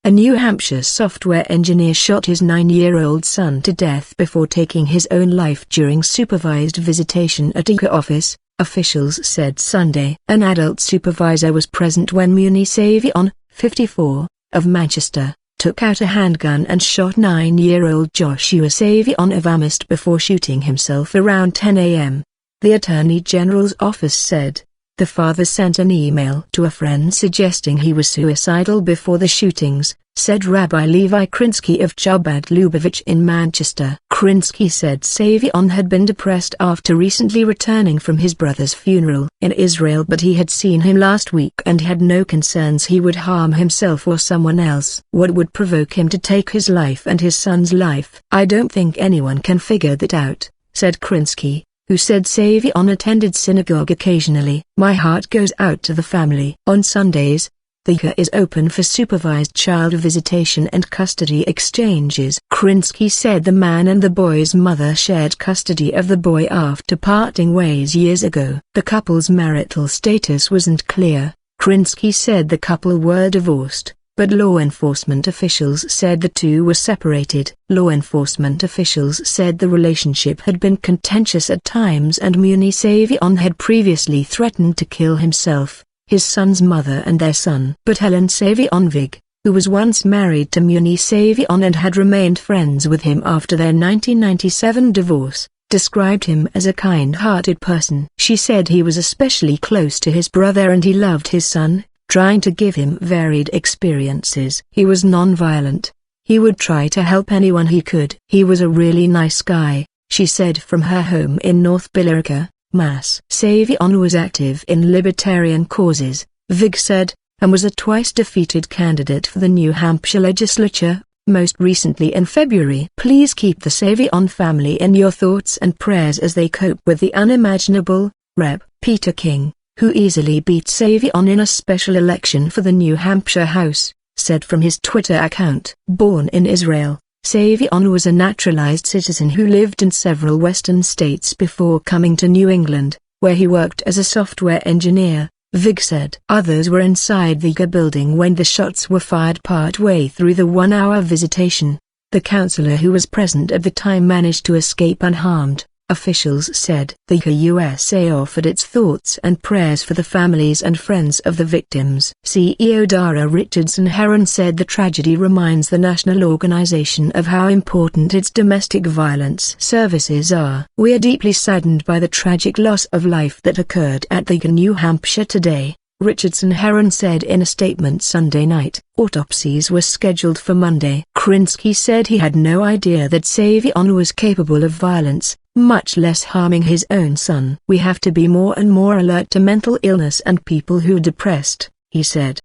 A New Hampshire software engineer shot his 9-year-old son to death before taking his own life during supervised visitation at YWCA office, officials said Sunday. An adult supervisor was present when Muni Savyon, 54, of Manchester, took out a handgun and shot 9-year-old Joshua Savyon of Amherst before shooting himself around 10 a.m., the Attorney General's office said. The father sent an email to a friend suggesting he was suicidal before the shootings, said Rabbi Levi Krinsky of Chabad Lubavitch in Manchester. Krinsky said Savyon had been depressed after recently returning from his brother's funeral in Israel, but he had seen him last week and had no concerns he would harm himself or someone else. What would provoke him to take his life and his son's life? I don't think anyone can figure that out, said Krinsky, who said Savyon attended synagogue occasionally. My heart goes out to the family. On Sundays, the YWCA is open for supervised child visitation and custody exchanges. Krinsky said the man and the boy's mother shared custody of the boy after parting ways years ago. The couple's marital status wasn't clear. Krinsky said the couple were divorced, but law enforcement officials said the two were separated. Law enforcement officials said the relationship had been contentious at times and Muni Savyon had previously threatened to kill himself, his son's mother and their son. But Helen Savyon, who was once married to Muni Savyon and had remained friends with him after their 1997 divorce, described him as a kind-hearted person. She said he was especially close to his brother and he loved his son, trying to give him varied experiences. He was non-violent. He would try to help anyone he could. He was a really nice guy, she said from her home in North Billerica, Mass. Savyon was active in libertarian causes, Vig said, and was a twice-defeated candidate for the New Hampshire legislature, most recently in February. Please keep the Savyon family in your thoughts and prayers as they cope with the unimaginable, Rep. Peter King, who easily beat Savyon in a special election for the New Hampshire House, said from his Twitter account. Born in Israel, Savyon was a naturalized citizen who lived in several western states before coming to New England, where he worked as a software engineer, Vig said. Others were inside the YWCA building when the shots were fired partway through the 1-hour visitation. The counselor who was present at the time managed to escape unharmed, officials said. The YWCA offered its thoughts and prayers for the families and friends of the victims. CEO Dara Richardson-Heron said the tragedy reminds the national organization of how important its domestic violence services are. We are deeply saddened by the tragic loss of life that occurred at the YWCA New Hampshire today, Richardson-Heron said in a statement Sunday night. Autopsies were scheduled for Monday. Krinsky said he had no idea that Savyon was capable of violence, much less harming his own son. We have to be more and more alert to mental illness and people who are depressed, he said.